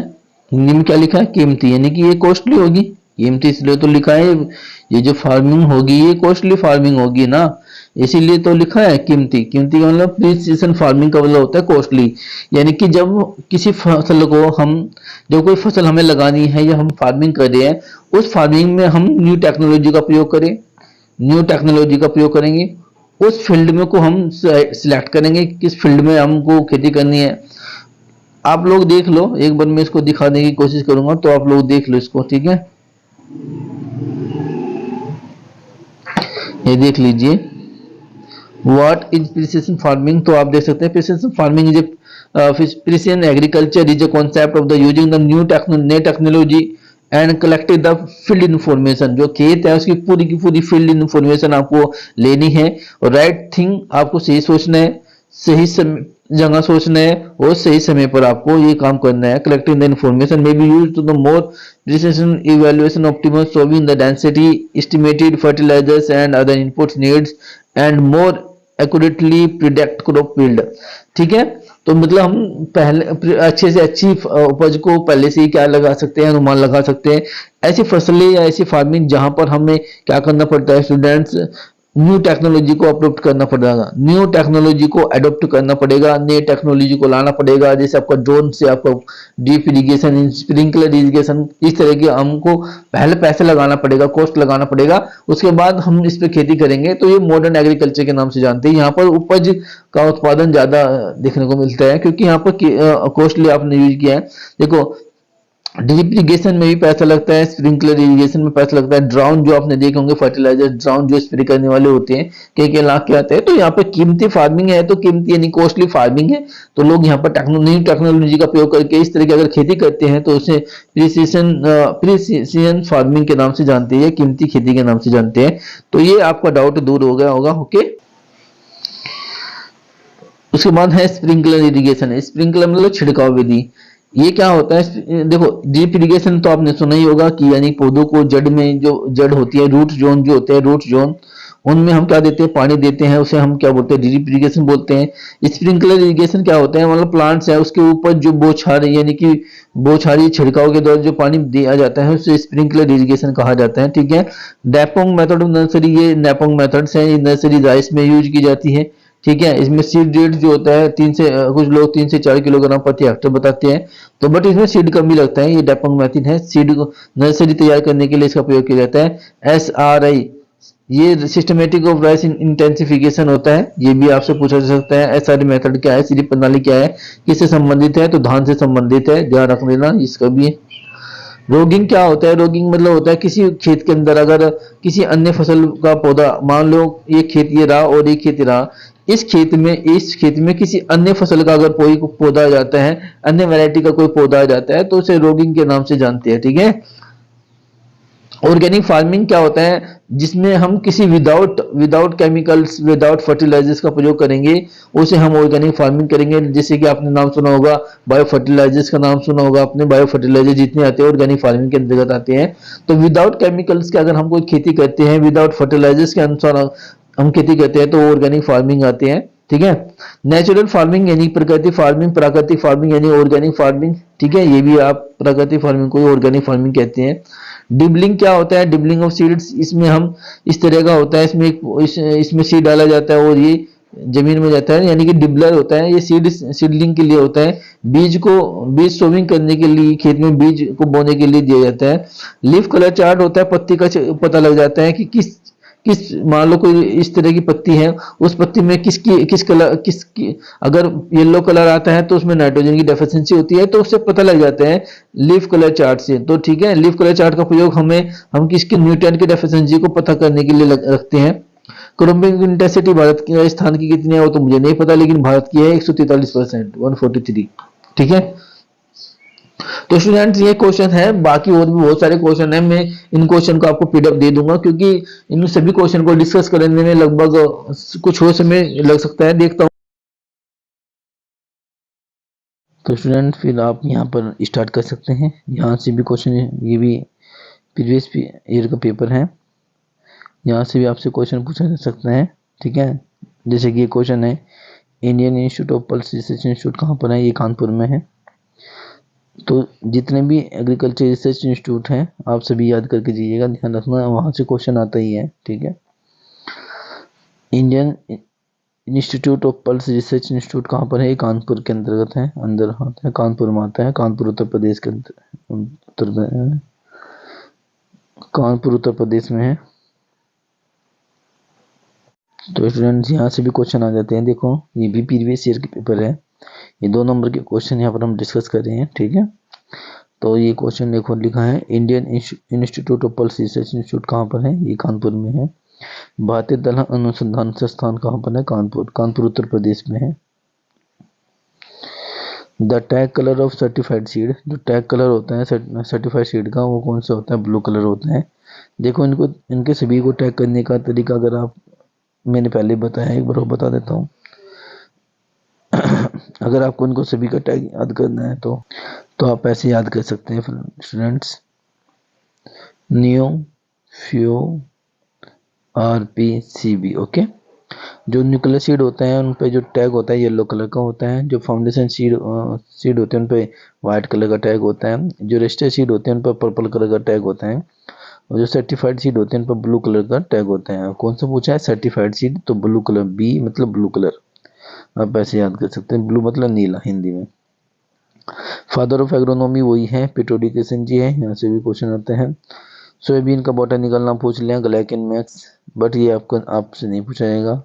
हिंदी में क्या लिखा है, कीमती, यानी कि ये कॉस्टली होगी, कीमती इसलिए तो लिखा है, ये जो फार्मिंग होगी ये कॉस्टली फार्मिंग होगी ना, इसीलिए तो लिखा है कीमती। कीमती का मतलब, प्रिसिशन फार्मिंग का मतलब होता है कॉस्टली, यानी कि जब किसी फसल को हम, जब कोई फसल हमें लगानी है या हम फार्मिंग कर रहे हैं, उस फार्मिंग में हम न्यू टेक्नोलॉजी का प्रयोग करें, न्यू टेक्नोलॉजी का प्रयोग करेंगे, उस फील्ड में को हम सिलेक्ट करेंगे, किस फील्ड में हमको खेती करनी है। आप लोग देख लो, एक बार मैं इसको दिखाने की कोशिश करूंगा, तो आप लोग देख लो इसको, ठीक है, ये देख लीजिए, व्हाट इज प्रिसिशन फार्मिंग। तो आप देख सकते हैं precision farming is precision agriculture is a concept of the using the new technology and collecting the field information. जो खेत है उसकी पूरी की पूरी फील्ड इंफॉर्मेशन आपको लेनी है, और राइट थिंग आपको सही सोचना है, सही जगह सोचना है और सही समय पर आपको ये काम करना है। Collecting the information may be used to the more precision evaluation optimal solving the density estimated fertilisers and other inputs needs and more accurately predict crop yield. ठीक है, तो मतलब हम पहले अच्छे से अच्छी उपज को पहले से ही क्या लगा सकते हैं, अनुमान लगा सकते हैं। ऐसी फसलें या ऐसी फार्मिंग जहां पर हमें क्या करना पड़ता है स्टूडेंट्स, न्यू टेक्नोलॉजी को अडॉप्ट करना पड़ेगा, न्यू टेक्नोलॉजी को अडॉप्ट करना पड़ेगा, नई टेक्नोलॉजी को लाना पड़ेगा। जैसे आपका ड्रोन से आपको डीप इरिगेशन, स्प्रिंकलर इरिगेशन, इस तरह के हमको पहले पैसे लगाना पड़ेगा, कॉस्ट लगाना पड़ेगा, उसके बाद हम इस पे खेती करेंगे। तो ये मॉडर्न एग्रीकल्चर के नाम से जानते हैं। यहाँ पर उपज का उत्पादन ज्यादा देखने को मिलता है क्योंकि यहाँ पर कॉस्टली आपने यूज किया है। देखो, ड्रिप इरिगेशन में भी पैसा लगता है, स्प्रिंकलर इरिगेशन में पैसा लगता है, ड्राउन जो आपने देखे होंगे फर्टिलाइजर ड्राउन जो स्प्रे करने वाले होते हैं, कई लाख के आते हैं। तो यहाँ पे कीमती फार्मिंग है, तो कीमती यानी कॉस्टली फार्मिंग है। तो लोग यहाँ पर न्यू टेक्नोलॉजी का प्रयोग करके इस तरह की अगर खेती करते हैं तो उसे प्रिसीजन फार्मिंग के नाम से जानते हैं, कीमती खेती के नाम से जानते हैं। तो ये आपका डाउट दूर हो गया होगा। ओके, उसके बाद है स्प्रिंकलर इरिगेशन। स्प्रिंकलर मतलब छिड़काव विधि। ये क्या होता है, देखो ड्रिप इरिगेशन तो आपने सुना ही होगा कि यानी पौधों को जड़ में, जो जड़ होती है, रूट जोन जो होते हैं, रूट जोन, उनमें हम क्या देते हैं, पानी देते हैं, उसे हम क्या बोलते हैं, ड्रिप इरिगेशन बोलते हैं। स्प्रिंकलर इरिगेशन क्या होता है, मतलब प्लांट्स है उसके ऊपर जो बौछार यानी कि बौछारी छिड़काव के दौरान जो पानी दिया जाता है उसे स्प्रिंकलर इरिगेशन कहा जाता है। ठीक है, डैपोंग मेथड ऑफ नर्सरी, ये डैपोंग मेथड्स हैं, ये नर्सरी राइस में यूज की जाती है। ठीक है, इसमें सीड रेट जो होता है कुछ लोग 3 से 4 किलोग्राम प्रति हेक्टेयर बताते हैं। तो बट इसमें सीड कम भी लगता है। ये डेपोंग मेथड है, सीड को नर्सरी तैयार करने के लिए इसका प्रयोग किया जाता है। SRI, ये सिस्टमेटिक ऑफ राइस इंटेंसिफिकेशन होता है। ये भी आपसे पूछा जा सकता है SRI मेथड क्या है, सीड प्रणाली क्या है, किससे संबंधित है, तो धान से संबंधित है, ध्यान रख लेना इसका भी। रोगिंग क्या होता है, रोगिंग मतलब होता है किसी खेत के अंदर अगर किसी अन्य फसल का पौधा, मान लो ये खेत ये रहा और ये खेत रहा, इस खेत में किसी अन्य फसल का अगर कोई पौधा आ जाता है, अन्य वैरायटी का कोई पौधा आ जाता है, तो उसे रोगिंग के नाम से जानते हैं। ठीक है, ऑर्गेनिक फार्मिंग क्या होता है, जिसमें हम किसी विदाउट केमिकल्स, विदाउट फर्टिलाइजर्स का प्रयोग करेंगे, उसे हम ऑर्गेनिक फार्मिंग करेंगे। जैसे कि आपने नाम सुना होगा, बायो फर्टिलाइजर्स का नाम सुना होगा आपने, बायो फर्टिलाइजर जितने आते हैं ऑर्गेनिक फार्मिंग के अंतर्गत आते हैं। तो विदाउट केमिकल्स के अगर हम कोई खेती करते हैं, विदाउट फर्टिलाइजर्स के अनुसार हम खेती करते हैं, तो ऑर्गेनिक फार्मिंग आते हैं। ठीक है, नेचुरल फार्मिंग यानी प्रकृति फार्मिंग, प्राकृतिक फार्मिंग यानी ऑर्गेनिक फार्मिंग। ठीक है, ये भी आप प्राकृतिक फार्मिंग को ऑर्गेनिक फार्मिंग कहते हैं। डिबलिंग क्या होता है, डिबलिंग ऑफ सीड्स, इसमें हम इस तरह का होता है, इसमें सीड डाला जाता है और ये जमीन में जाता है, यानी कि डिबलर होता है, ये सीडलिंग के लिए होता है। बीज सोविंग करने के लिए, खेत में बीज को बोने के लिए दिया जाता है। लीफ कलर चार्ट होता है, पत्ती का पता लग जाता है कि किस किस मान लो कोई इस तरह की पत्ती है, उस पत्ती में किसकी अगर येलो कलर आता है तो उसमें नाइट्रोजन की डेफिशिएंसी होती है, तो उससे पता लग जाता है लीफ कलर चार्ट से। तो ठीक है, लीफ कलर चार्ट का प्रयोग हम किसके न्यूट्रिएंट की डेफिशिएंसी को पता करने के लिए रखते हैं। क्रोमिक इंटेंसिटी भारत की राजस्थान की कितनी है वो तो मुझे नहीं पता, लेकिन भारत की है 143%, 143। ठीक है, तो स्टूडेंट्स ये क्वेश्चन है, बाकी और भी बहुत सारे क्वेश्चन है। मैं इन क्वेश्चन को आपको पीडीएफ दे दूंगा क्योंकि इन सभी क्वेश्चन को डिस्कस करने में लगभग कुछ और समय लग सकता है, देखता हूँ। तो स्टूडेंट फिर आप यहाँ पर स्टार्ट कर सकते हैं। यहाँ से भी क्वेश्चन, ये भी प्रीवियस ईयर का पेपर है, यहाँ से भी आपसे क्वेश्चन पूछा जा सकता है। ठीक है, जैसे कि ये क्वेश्चन है, Indian institute of pulse research institute कहाँ पर है, ये कानपुर में है। तो जितने भी एग्रीकल्चर रिसर्च इंस्टीट्यूट हैं आप सभी याद करके जाइएगा, ध्यान रखना वहाँ से क्वेश्चन आता ही है। ठीक है, Indian institute of pulse research institute कहाँ पर है, कानपुर के अंतर्गत है, अंदर आता है, कानपुर में आता है, कानपुर उत्तर प्रदेश के कानपुर उत्तर प्रदेश में है। तो स्टूडेंट्स यहाँ से भी क्वेश्चन आ जाते हैं। देखो ये भी प्रीवियस ईयर के पेपर है, ये 2 नंबर के क्वेश्चन यहाँ पर हम डिस्कस कर रहे हैं। ठीक है, तो ये क्वेश्चन देखो लिखा है, Indian institute of pulse research institute कहाँ पर है, ये कानपुर में है। भारतीय दलहन अनुसंधान संस्थान कहाँ पर है, कानपुर उत्तर प्रदेश में है। The tag colour of certified seed, जो टैग कलर होता है सर्टिफाइड सीड का वो कौन सा होता है, ब्लू कलर होता है। देखो इनके सभी को टैग करने का तरीका अगर आप, मैंने पहले बताया, एक बार बता देता हूँ। अगर आपको उनको सभी का टैग याद करना है तो आप ऐसे याद कर सकते हैं स्टूडेंट्स, नियो, फ्यो, RPCB। ओके। जो न्यूक्लियर सीड होते हैं उन पे जो टैग होता है येलो कलर का होता है। जो फाउंडेशन सीड सीड होते हैं उन पे वाइट कलर का टैग होता है। जो रजिस्टर्ड सीड होते हैं उन पर पर्पल कलर का टैग होता है। और जो सर्टिफाइड सीड होते हैं उन पर ब्लू कलर का टैग होता है। कौन सा पूछा है? सर्टिफाइड सीड, तो ब्लू कलर, बी मतलब ब्लू कलर। आप ऐसे याद कर सकते हैं, ब्लू मतलब नीला हिंदी में। फादर ऑफ एग्रोनॉमी वही है, पिटोडी किशन जी है, यहाँ से भी क्वेश्चन आते हैं। सोयाबीन का बॉटनिकल नाम पूछ लिया, ग्लाइकेन मैक्स, बट ये आपको आपसे नहीं पूछा जाएगा।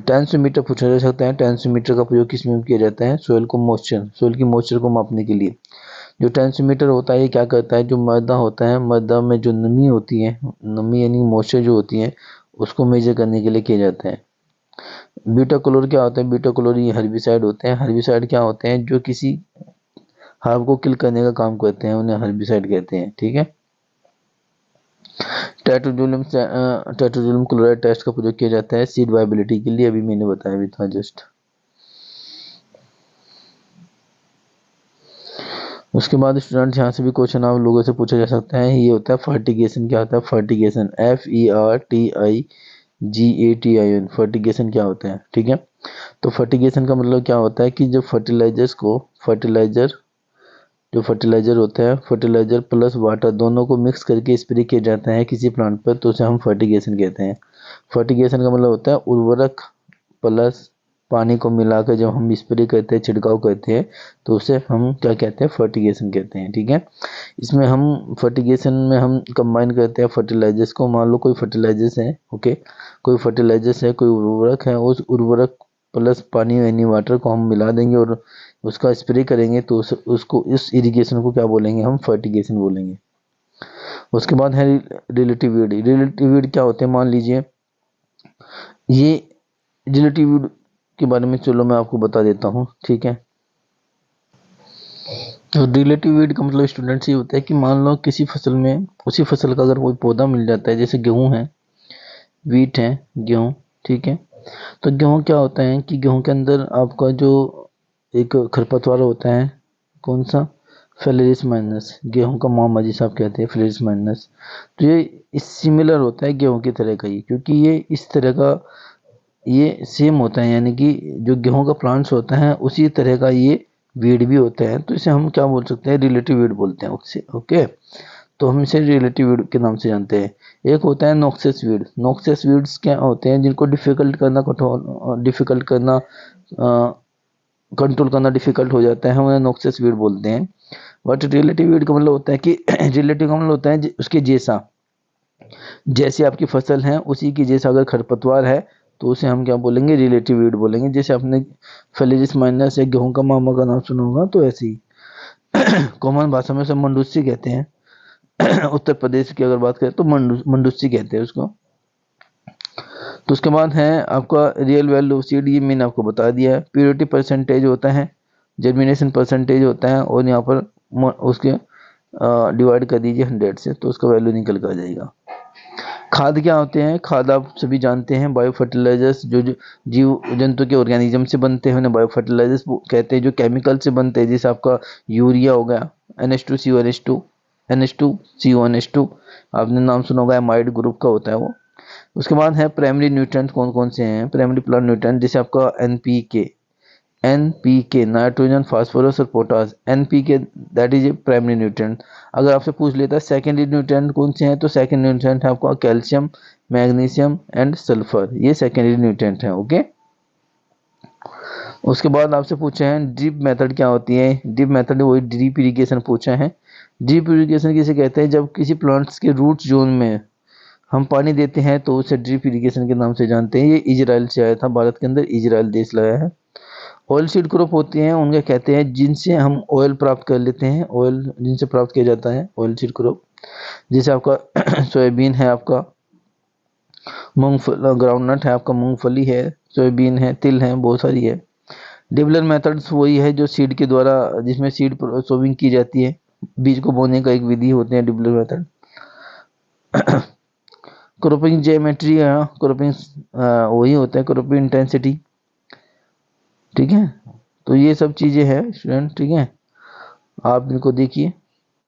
टेंसोमीटर पूछा जा सकता है। टेंसोमीटर का प्रयोग किस में किया जाता है? सोइल की मॉइस्चर को मापने के लिए। जो टेंसोमीटर होता है ये क्या करता है? जो मृदा होता है, मृदा में जो नमी होती है, नमी यानी मॉइस्चर जो होती है, उसको मेजर करने के लिए किया जाता है। बीटा क्लोर क्या होता है? बीटा क्लोर ये हर्बिसाइड होते हैं। हर्बिसाइड क्या होते हैं? जो किसी हार्ब को किल करने का काम करते हैं, उन्हें हर्बिसाइड कहते हैं। ठीक है। टेट्राजोलियम क्लोराइड टेस्ट का प्रयोग किया जाता है सीड वायबिलिटी के लिए, अभी मैंने बताया भी था जस्ट। उसके बाद स्टूडेंट यहाँ से भी क्वेश्चन आप लोगों से पूछा जा सकता है, ये होता है फर्टिगेशन। क्या होता है फर्टिगेशन? FERTIGATION। फर्टिगेशन क्या होता है? ठीक है। तो फर्टिगेशन का मतलब क्या होता है कि जब फर्टिलाइजर होता है, फर्टिलाइजर प्लस वाटर दोनों को मिक्स करके स्प्रे किया जाता है किसी प्लांट पर, तो उसे हम फर्टिगेशन कहते हैं। फर्टिगेशन का मतलब होता है उर्वरक प्लस पानी को मिलाकर जब हम स्प्रे करते हैं, छिड़काव करते हैं, तो उसे हम क्या कहते हैं? फर्टिगेशन कहते हैं। ठीक है। इसमें हम फर्टिगेशन में हम कंबाइन करते हैं फर्टिलाइजर्स को। मान लो कोई फर्टिलाइजर्स है, ओके, कोई फर्टिलाइजर्स है, कोई उर्वरक है, उस उर्वरक प्लस पानी यानी वाटर को हम मिला देंगे और उसका स्प्रे करेंगे, तो उसको इस इरिगेशन को क्या बोलेंगे? हम फर्टिगेशन बोलेंगे। उसके बाद है रिलेटिव ईड। रिलेटिव ईड क्या होते हैं? मान लीजिए ये रिलेटिव ईड के बारे में चलो मैं आपको बता देता हूँ। ठीक है। तो रिलेटिव ईड का मतलब स्टूडेंट्स ये होता है कि मान लो किसी फसल में, उसी फसल का अगर कोई पौधा मिल जाता है, जैसे गेहूं है, वीट है, गेहूं, ठीक है। तो गेहूं क्या होता है कि गेहूं के अंदर आपका जो एक खरपतवार होता है, कौन सा? Phalaris minus. गेहूं का मामा जिसे आप कहते हैं, फ्लेरिस माइनस। तो ये इस सिमिलर होता है गेहूं की तरह का ही, क्योंकि ये इस तरह का ये सेम होता है, यानी कि जो गेहूं का प्लांट्स होता है उसी तरह का ये वीड भी होता है। तो इसे हम क्या बोल सकते हैं? रिलेटिव वीड बोलते हैं। ओके। तो हम इसे रिलेटिव वीड के नाम से जानते हैं। एक होता है नॉक्सियस वीड। नॉक्सियस वीड्स क्या होते हैं? जिनको डिफिकल्ट करना कंट्रोल करना डिफिकल्ट हो जाता है, हम उन्हें नॉक्सियस वीड बोलते हैं। बट रिलेटिव वीड का मतलब होता है कि रिलेटिव का मतलब होता है उसके जैसा, जैसे आपकी फसल है उसी की जैसा अगर खरपतवार है, तो उसे हम क्या बोलेंगे? रिलेटिव वीड बोलेंगे। जैसे आपने फ्लेरिस माइनस या गेहूं का मामा का नाम सुना होगा, तो ऐसे ही कॉमन भाषा में उसे मंडूसी कहते हैं। उत्तर प्रदेश की अगर बात करें तो मंडूसी कहते हैं उसको। तो उसके बाद है आपका रियल वैल्यू ऑफ सीड, ये मैंने आपको बता दिया है। प्योरिटी परसेंटेज होता है, जर्मिनेशन परसेंटेज होता है, और यहाँ पर उसके डिवाइड कर दीजिए 100 से, तो उसका वैल्यू निकल कर आ जाएगा। खाद क्या होते हैं? खाद आप सभी जानते हैं, बायो फर्टिलाइजर्स। जो जीव जंतु के ऑर्गेनिज्म से बनते हैं उन्हें बायो फर्टिलाइजर्स कहते हैं। जो केमिकल से बनते हैं, जैसे आपका यूरिया हो गया, NH2CO NH2CO आपने नाम सुना होगा, एमाइड ग्रुप का होता है वो। उसके बाद है प्राइमरी न्यूट्रिएंट। कौन कौन से हैं प्राइमरी प्लांट न्यूट्रिएंट? जैसे आपका एनपीके नाइट्रोजन, फास्फोरस और potash. NPK that is a primary nutrient. अगर आपसे पूछ लेता है सेकेंडरी न्यूट्रिएंट कौन से हैं, तो सेकेंडरी न्यूट्रिएंट है आपका कैल्शियम, मैग्नीशियम एंड सल्फर, ये सेकेंडरी न्यूट्रिएंट है। ओके। उसके बाद आपसे पूछे हैं ड्रिप मेथड क्या होती है? ड्रिप मेथड वही ड्रिप इरिगेशन पूछा है। ड्रिप इरिगेशन किसे कहते हैं? जब किसी प्लांट्स के रूट जोन में हम पानी देते हैं तो उसे ड्रिप इरिगेशन के नाम से जानते हैं। ये इजराइल से आया था, भारत के अंदर इजराइल देश लाया है। ऑयल सीड क्रॉप होती हैं, उनके कहते हैं जिनसे हम ऑयल प्राप्त कर लेते हैं, ऑयल जिनसे प्राप्त किया जाता है, ऑयल सीड क्रॉप। जैसे आपका सोयाबीन है, आपका मूंगफली, ग्राउंडनट है, आपका मूंगफली है, सोयाबीन है, तिल है, बहुत सारी है। डिबलर मेथड्स वही है जो सीड के द्वारा, जिसमें सीड सोविंग की जाती है, बीज को बोने का एक विधि होते हैं dibbler method. Cropping geometry, cropping वही होता है, क्रॉपिंग इंटेंसिटी। ठीक है। तो ये सब चीज़ें हैं स्टूडेंट, ठीक है, आप इनको देखिए।